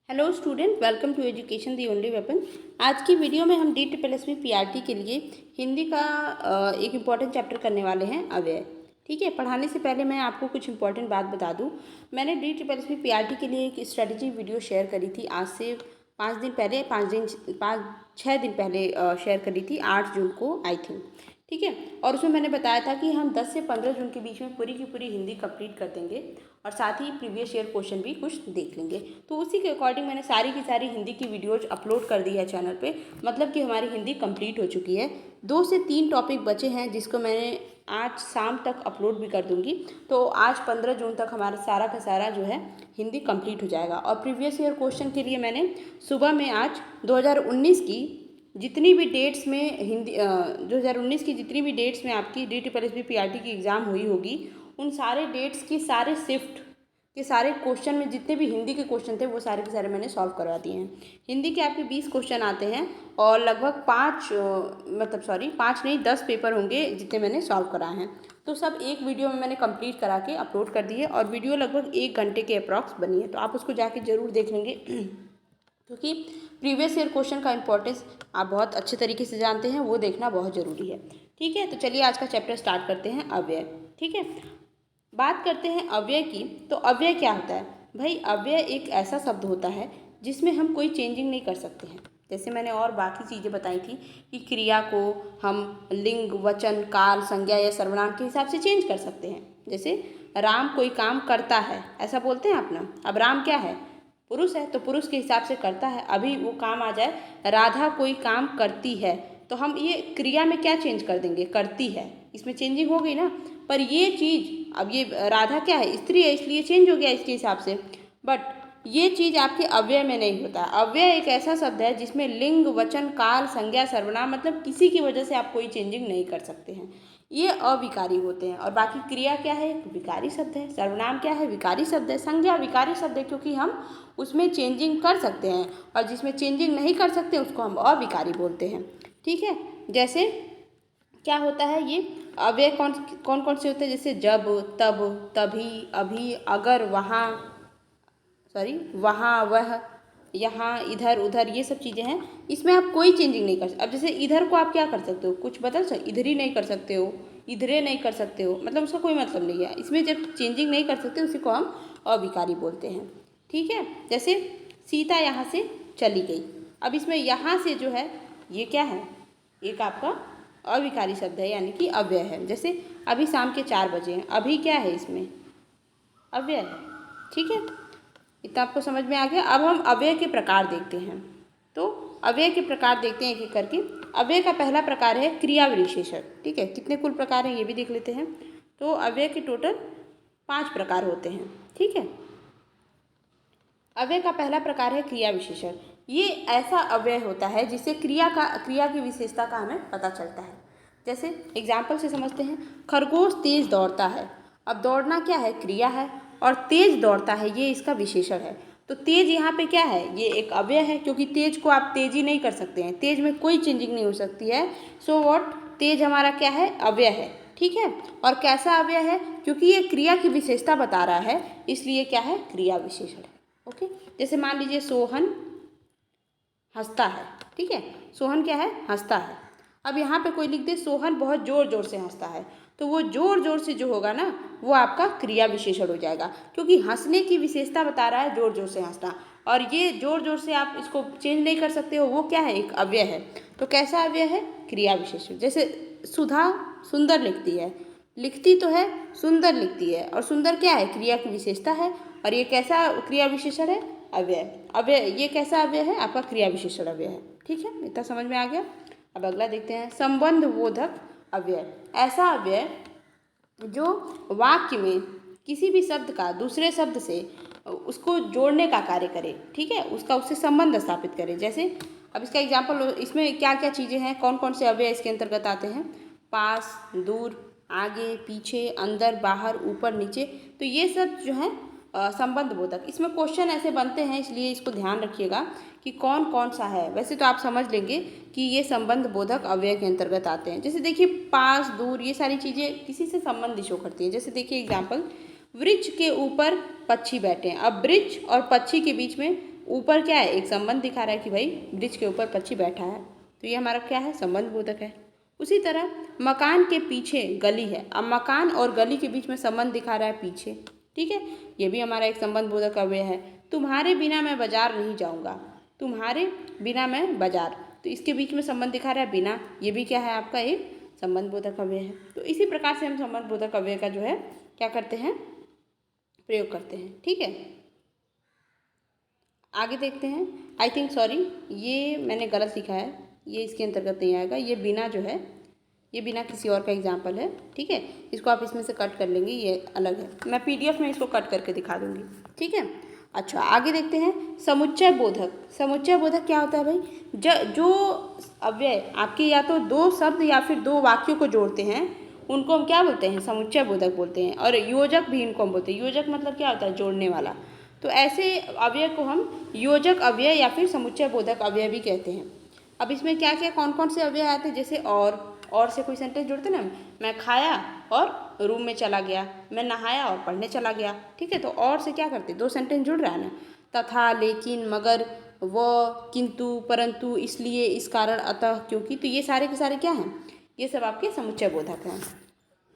Hello student, welcome to education the only weapon. आज की video में हम DSSB PRT के लिए हिंदी का एक इम्पॉर्टेंट चैप्टर करने वाले हैं, अव्यय। ठीक है, पढ़ाने से पहले मैं आपको कुछ इंपॉर्टेंट बात बता दूं। मैंने DSSB PRT के लिए एक स्ट्रेटजी वीडियो शेयर करी थी आज से 6 दिन पहले शेयर करी थी, 8 जून को आई थिंक। ठीक है, और उसमें मैंने बताया था कि हम 10 से 15 जून के बीच में पूरी की पूरी हिंदी कंप्लीट कर देंगे और साथ ही प्रीवियस ईयर क्वेश्चन भी कुछ देख लेंगे। तो उसी के अकॉर्डिंग मैंने सारी की सारी हिंदी की वीडियोज अपलोड कर दी है चैनल पे, मतलब कि हमारी हिंदी कंप्लीट हो चुकी है। 2 से 3 टॉपिक बचे हैं जिसको मैंने आज शाम तक अपलोड भी कर दूंगी। तो आज 15 जून तक हमारा सारा का सारा जो है हिंदी कंप्लीट हो जाएगा। और प्रीवियस ईयर क्वेश्चन के लिए मैंने सुबह में आज 2019 की जितनी भी डेट्स में हिंदी 2019 की जितनी भी डेट्स में आपकी DSSB PRT की एग्ज़ाम हुई होगी, उन सारे डेट्स की सारे शिफ्ट के सारे क्वेश्चन में जितने भी हिंदी के क्वेश्चन थे वो सारे के सारे मैंने सॉल्व करवा दिए हैं। हिंदी के आपके 20 क्वेश्चन आते हैं और लगभग 5 नहीं 10 पेपर होंगे जितने मैंने सॉल्व कराए हैं। तो सब एक वीडियो में मैंने कंप्लीट करा के अपलोड कर दी है और वीडियो लगभग 1 घंटे के अप्रॉक्स बनी है, तो आप उसको जाके ज़रूर देख लेंगे क्योंकि प्रीवियस ईयर क्वेश्चन का इंपॉर्टेंस आप बहुत अच्छे तरीके से जानते हैं, वो देखना बहुत ज़रूरी है। ठीक है, तो चलिए आज का चैप्टर स्टार्ट करते हैं, अव्यय। ठीक है, बात करते हैं अव्यय की। तो अव्यय क्या होता है भाई? अव्यय एक ऐसा शब्द होता है जिसमें हम कोई चेंजिंग नहीं कर सकते हैं। जैसे मैंने और बाकी चीज़ें बताई थी कि क्रिया को हम लिंग, वचन, काल, संज्ञा या सर्वनाम के हिसाब से चेंज कर सकते हैं। जैसे राम कोई काम करता है, ऐसा बोलते हैं आप ना। अब राम क्या है? पुरुष है, तो पुरुष के हिसाब से करता है। अभी वो काम आ जाए राधा कोई काम करती है, तो हम ये क्रिया में क्या चेंज कर देंगे? करती है, इसमें चेंजिंग हो गई ना। पर ये चीज़, अब ये राधा क्या है? स्त्री है, इसलिए चेंज हो गया इसके हिसाब से। बट ये चीज़ आपके अव्यय में नहीं होता। अव्यय एक ऐसा शब्द है जिसमें लिंग, वचन, काल, संज्ञा, सर्वनाम मतलब किसी की वजह से आप कोई चेंजिंग नहीं कर सकते हैं। ये अविकारी होते हैं। और बाकी क्रिया क्या है? विकारी शब्द है। सर्वनाम क्या है? विकारी शब्द है। संज्ञा विकारी शब्द है क्योंकि हम उसमें चेंजिंग कर सकते हैं, और जिसमें चेंजिंग नहीं कर सकते उसको हम अविकारी बोलते हैं। ठीक है, जैसे क्या होता है ये अव्यय कौन कौन से होते हैं? जैसे जब, तब, तभी, अभी, अगर, वहाँ, वह, यहाँ, इधर, उधर, ये सब चीज़ें हैं। इसमें आप कोई चेंजिंग नहीं कर सकते। अब जैसे इधर को आप क्या कर सकते हो? कुछ बदल सकते? इधर ही नहीं कर सकते हो, इधरे नहीं कर सकते हो, मतलब उसका कोई मतलब नहीं है। इसमें जब चेंजिंग नहीं कर सकते उसी को हम अविकारी बोलते हैं। ठीक है, जैसे सीता यहाँ से चली गई। अब इसमें यहाँ से जो है ये क्या है? एक आपका अविकारी शब्द है, यानी कि अव्यय है। जैसे अभी शाम के 4 बजे हैं, अभी क्या है? इसमें अव्यय है। ठीक है, इतना आपको समझ में आ गया। अब हम अव्यय के प्रकार देखते हैं। तो अव्यय के प्रकार देखते हैं एक एक करके। अव्यय का पहला प्रकार है क्रिया विशेषण। ठीक है, कितने कुल प्रकार हैं ये भी देख लेते हैं। तो अव्यय के टोटल 5 प्रकार होते हैं। ठीक है, अव्यय का पहला प्रकार है क्रिया विशेषण। ये ऐसा अव्यय होता है जिससे क्रिया की विशेषता का हमें पता चलता है। जैसे एग्जाम्पल से समझते हैं, खरगोश तेज दौड़ता है। अब दौड़ना क्या है? क्रिया है, और तेज दौड़ता है ये इसका विशेषण है। तो तेज यहाँ पे क्या है? ये एक अव्यय है, क्योंकि तेज को आप तेजी नहीं कर सकते हैं, तेज में कोई चेंजिंग नहीं हो सकती है। सो व्हाट, तेज हमारा क्या है? अव्यय है। ठीक है, और कैसा अव्यय है? क्योंकि ये क्रिया की विशेषता बता रहा है, इसलिए क्या है? क्रिया विशेषण है। ओके, जैसे मान लीजिए सोहन हंसता है। ठीक है, सोहन क्या है? हंसता है। अब यहाँ पे कोई लिख दे सोहन बहुत ज़ोर ज़ोर से हंसता है, तो वो ज़ोर ज़ोर से जो होगा ना वो आपका क्रिया विशेषण हो जाएगा, क्योंकि हंसने की विशेषता बता रहा है ज़ोर ज़ोर से हंसना। और ये ज़ोर ज़ोर से आप इसको चेंज नहीं कर सकते हो, वो क्या है? एक अव्यय है। तो कैसा अव्यय है? क्रिया विशेषण। जैसे सुधा सुंदर लिखती है, लिखती तो है, सुंदर लिखती है, और सुंदर क्या है? क्रिया की विशेषता है। और ये कैसा क्रिया विशेषण है? अव्यय। अव्यय ये कैसा अव्यय है? आपका क्रिया विशेषण अव्यय है। ठीक है, इतना समझ में आ गया। अब अगला देखते हैं, संबंध बोधक अव्यय। ऐसा अव्यय जो वाक्य में किसी भी शब्द का दूसरे शब्द से उसको जोड़ने का कार्य करे। ठीक है, उसका उससे संबंध स्थापित करे। जैसे अब इसका एग्जाम्पल, इसमें क्या क्या चीज़ें हैं, कौन कौन से अव्यय इसके अंतर्गत आते हैं? पास, दूर, आगे, पीछे, अंदर, बाहर, ऊपर, नीचे। तो ये सब जो है संबंध बोधक। इसमें क्वेश्चन ऐसे बनते हैं, इसलिए इसको ध्यान रखिएगा कि कौन कौन सा है। वैसे तो आप समझ लेंगे कि ये संबंध बोधक अव्यय के अंतर्गत आते हैं। जैसे देखिए पास, दूर, ये सारी चीज़ें किसी से संबंध शो करती हैं। जैसे देखिए एग्जाम्पल, वृक्ष के ऊपर पक्षी बैठे हैं। अब वृक्ष और पक्षी के बीच में ऊपर क्या है, एक संबंध दिखा रहा है कि भाई ब्रिज के ऊपर पक्षी बैठा है, तो ये हमारा क्या है, संबंध बोधक है। उसी तरह मकान के पीछे गली है, अब मकान और गली के बीच में संबंध दिखा रहा है पीछे, ठीक है, ये भी हमारा एक संबंध बोधक अव्यय है। तुम्हारे बिना मैं बाजार नहीं जाऊँगा, तुम्हारे बिना मैं बाजार, तो इसके बीच में संबंध दिखा रहा है बिना, ये भी क्या है आपका एक संबंध बोधक अव्यय है। तो इसी प्रकार से हम संबंध बोधक अव्यय का जो है क्या करते हैं, प्रयोग करते हैं, ठीक है। आगे देखते हैं। आई थिंक सॉरी, ये मैंने गलत लिखा है, ये इसके अंतर्गत नहीं आएगा। ये बिना जो है, ये बिना किसी और का एग्जाम्पल है, ठीक है, इसको आप इसमें से कट कर लेंगे, ये अलग है, मैं PDF में इसको कट करके दिखा दूंगी, ठीक है। अच्छा, आगे देखते हैं समुच्चय बोधक। समुच्चय बोधक क्या होता है भाई, जो अव्यय आपके या तो दो शब्द या फिर दो वाक्यों को जोड़ते हैं उनको हम क्या बोलते हैं, समुच्चय बोधक बोलते हैं। और योजक भी इनको हम बोलते हैं। योजक मतलब क्या होता है, जोड़ने वाला। तो ऐसे अव्यय को हम योजक अव्यय या फिर समुच्चय बोधक अव्यय भी कहते हैं। अब इसमें क्या क्या कौन कौन से अव्यय आते हैं, जैसे और से कोई सेंटेंस जुड़ते ना, मैं खाया और रूम में चला गया, मैं नहाया और पढ़ने चला गया, ठीक है। तो और से क्या करते, दो सेंटेंस जुड़ रहा है ना, तथा, लेकिन, मगर, व, किंतु, परंतु, इसलिए, इस कारण, अतः, क्योंकि, तो ये सारे के सारे क्या हैं, ये सब आपके समुच्चय बोधक हैं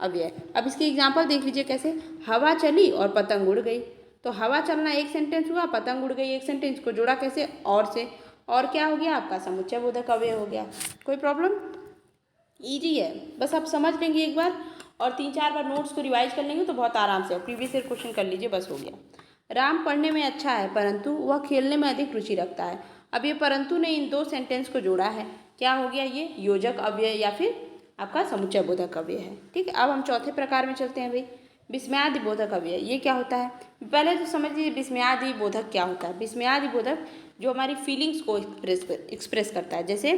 अव्यय। अब इसके एग्जाम्पल देख लीजिए कैसे, हवा चली और पतंग उड़ गई। तो हवा चलना एक सेंटेंस हुआ, पतंग उड़ गई एक सेंटेंस, को जोड़ा कैसे, और से, और क्या हो गया आपका समुच्चय बोधक अव्यय हो गया। कोई प्रॉब्लम, ईजी है, बस आप समझ लेंगे एक बार और 3-4 बार नोट्स को रिवाइज कर लेंगे तो बहुत आराम से प्रीवियस ईयर क्वेश्चन कर लीजिए, बस हो गया। राम पढ़ने में अच्छा है परंतु वह खेलने में अधिक रुचि रखता है। अब ये परंतु ने इन दो सेंटेंस को जोड़ा है, क्या हो गया, ये योजक अव्यय या फिर आपका समुच्चय बोधक अव्यय है, ठीक है। अब हम चौथे प्रकार में चलते हैं भाई, विस्मयादि बोधक अव्यय। ये क्या होता है, पहले तो समझ लीजिए विस्मयादि बोधक क्या होता है। विस्मयादि बोधक जो हमारी फीलिंग्स को एक्सप्रेस करता है। जैसे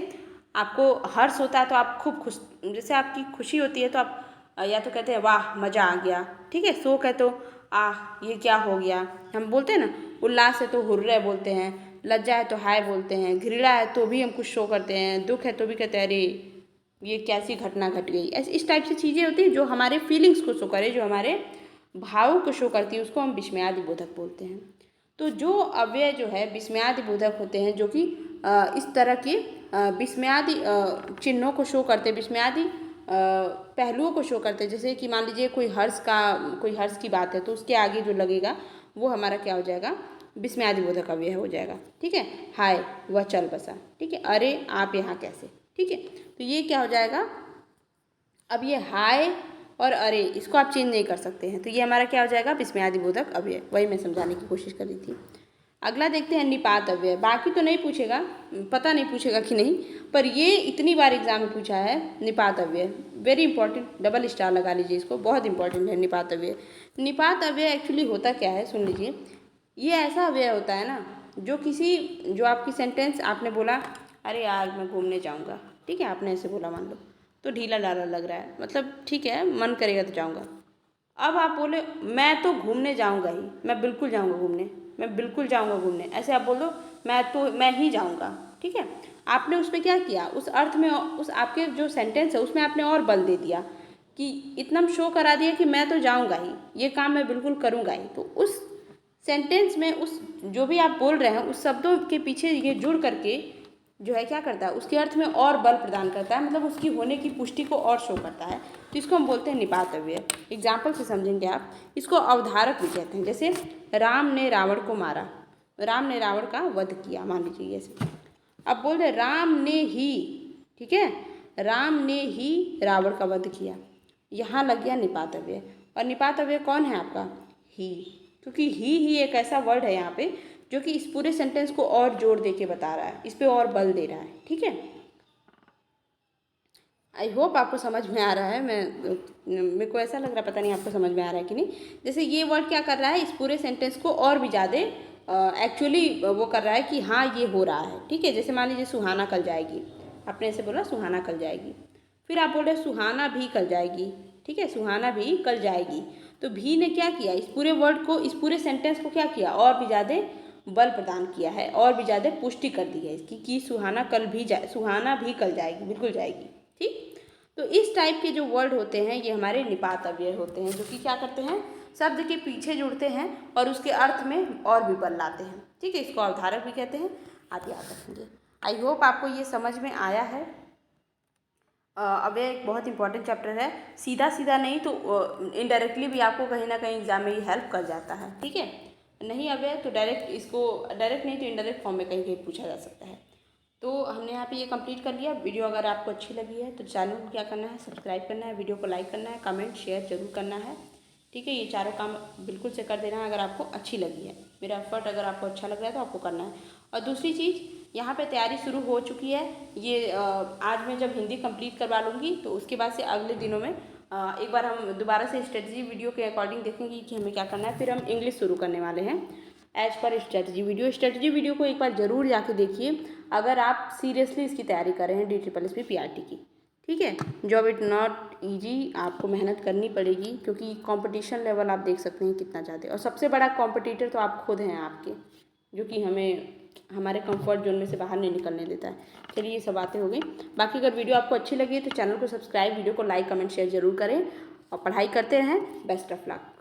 आपको हर्ष होता है तो आप खूब खुश, जैसे आपकी खुशी होती है तो आप या तो कहते हैं वाह मज़ा आ गया, ठीक है। शोक है तो आह ये क्या हो गया, हम बोलते हैं ना। उल्लास है तो हुर्रे बोलते हैं, लज्जा है तो हाय बोलते हैं, घृणा है तो भी हम कुछ शो करते हैं, दुख है तो भी कहते हैं अरे ये कैसी घटना घट गई। ऐसे इस टाइप से चीज़ें होती हैं जो हमारे फीलिंग्स को शो करे, जो हमारे भावों को शो करती है, उसको हम विस्मयादि बोधक बोलते हैं। तो जो अव्यय जो है विस्मयादि बोधक होते हैं, जो कि इस तरह के विस्मयादि चिन्हों को शो करते, विस्मयादि पहलुओं को शो करते हैं। जैसे कि मान लीजिए कोई हर्ष की बात है तो उसके आगे जो लगेगा वो हमारा क्या हो जाएगा, विस्मयादि बोधक अव्यय हो जाएगा, ठीक है। हाय वह चल बसा, ठीक है। अरे आप यहाँ कैसे, ठीक है। तो ये क्या हो जाएगा, अब ये हाय और अरे इसको आप चेंज नहीं कर सकते हैं, तो ये हमारा क्या हो जाएगा, विस्मयादि बोधक अव्यय। वही मैं समझाने की कोशिश कर रही थी। अगला देखते हैं निपात अव्यय। बाकी तो नहीं पूछेगा, पता नहीं पूछेगा कि नहीं, पर ये इतनी बार एग्जाम में पूछा है निपात अव्यय। वेरी इंपॉर्टेंट, डबल स्टार लगा लीजिए इसको, बहुत इंपॉर्टेंट है निपात अव्यय। निपात अव्यय एक्चुअली होता क्या है, सुन लीजिए। ये ऐसा अव्यय होता है ना जो आपकी सेंटेंस आपने बोला अरे यार मैं घूमने जाऊँगा, ठीक है, आपने ऐसे बोला मान लो, तो ढीला ढाला लग रहा है, मतलब ठीक है मन करेगा तो जाऊँगा। अब आप बोले मैं तो घूमने जाऊँगा ही, मैं बिल्कुल जाऊँगा घूमने, मैं बिल्कुल जाऊँगा घूमने, ऐसे आप बोल दो मैं ही जाऊँगा, ठीक है। आपने उसमें क्या किया, उस अर्थ में, उस आपके जो सेंटेंस है उसमें आपने और बल दे दिया कि इतना शो करा दिया कि मैं तो जाऊँगा ही, ये काम मैं बिल्कुल करूँगा ही। तो उस सेंटेंस में उस जो भी आप बोल रहे हैं उस शब्दों के पीछे ये जुड़ करके जो है क्या करता है, उसके अर्थ में और बल प्रदान करता है, मतलब उसकी होने की पुष्टि को और शो करता है। तो इसको हम बोलते हैं निपात अव्यय। एग्जाम्पल से समझेंगे आप, इसको अवधारक भी कहते हैं। जैसे राम ने रावण को मारा, राम ने रावण का वध किया, मान लीजिए ऐसे। अब बोल रहे राम ने ही, ठीक है, राम ने ही रावण का वध किया, यहाँ लग गया निपात अव्यय। और निपात अव्यय कौन है आपका, ही, क्योंकि ही एक ऐसा वर्ड है यहाँ पे जो कि इस पूरे सेंटेंस को और जोर दे के बता रहा है, इस पे और बल दे रहा है, ठीक है। आई होप आपको समझ में आ रहा है। मेरे को ऐसा लग रहा है, पता नहीं आपको समझ में आ रहा है कि नहीं। जैसे ये वर्ड क्या कर रहा है, इस पूरे सेंटेंस को और भी ज़्यादा एक्चुअली वो कर रहा है कि हाँ ये हो रहा है, ठीक है। जैसे मान लीजिए सुहाना कल जाएगी, आपने ऐसे बोला सुहाना कल जाएगी, फिर आप बोल रहे सुहाना भी कल जाएगी, ठीक है, सुहाना भी कल जाएगी। तो भी ने क्या किया, इस पूरे वर्ड को, इस पूरे सेंटेंस को क्या किया, और भी ज़्यादा बल प्रदान किया है, और भी ज़्यादा पुष्टि कर दी है इसकी कि सुहाना भी कल जाएगी, बिल्कुल जाएगी, ठीक। तो इस टाइप के जो वर्ड होते हैं ये हमारे निपात अव्यय होते हैं, जो कि क्या करते हैं, शब्द के पीछे जुड़ते हैं और उसके अर्थ में और भी बल लाते हैं। ठीक है, इसको अवधारक भी कहते हैं, आप याद रखेंगे। आई होप आपको ये समझ में आया है। अब एक बहुत इंपॉर्टेंट चैप्टर है, सीधा सीधा नहीं तो इनडायरेक्टली भी आपको कहीं ना कहीं एग्जाम में ये हेल्प कर जाता है। ठीक है, नहीं अब है तो डायरेक्ट, इसको डायरेक्ट नहीं तो इनडायरेक्ट फॉर्म में कहीं कहीं पूछा जा सकता है। तो हमने यहाँ पे ये कंप्लीट कर लिया। वीडियो अगर आपको अच्छी लगी है तो चैनल को क्या करना है, सब्सक्राइब करना है, वीडियो को लाइक करना है, कमेंट शेयर जरूर करना है। ठीक है, ये चारों काम बिल्कुल से कर देना है अगर आपको अच्छी लगी है। मेरा एफर्ट अगर आपको अच्छा लग रहा है तो आपको करना है। और दूसरी चीज़, यहाँ पे तैयारी शुरू हो चुकी है। ये आज मैं जब हिंदी कंप्लीट करवा लूँगी तो उसके बाद से अगले दिनों में एक बार हम दोबारा से स्ट्रेटजी वीडियो के अकॉर्डिंग देखेंगे कि हमें क्या करना है। फिर हम इंग्लिश शुरू करने वाले हैं as per strategy video. Strategy video को एक बार ज़रूर जाके देखिए अगर आप सीरियसली इसकी तैयारी कर रहे हैं DSSS PRT की। ठीक है, जॉब इट नॉट ईजी, आपको मेहनत करनी पड़ेगी क्योंकि कंपटीशन लेवल आप देख सकते हैं कितना ज़्यादा है। और सबसे बड़ा कॉम्पिटिटर तो आप खुद हैं आपके, जो कि हमें हमारे कंफर्ट जोन में से बाहर नहीं निकलने देता है। चलिए, ये सब बातें हो गई। बाकी अगर वीडियो आपको अच्छी लगी है तो चैनल को सब्सक्राइब, वीडियो को लाइक कमेंट शेयर जरूर करें और पढ़ाई करते रहें। Best of luck.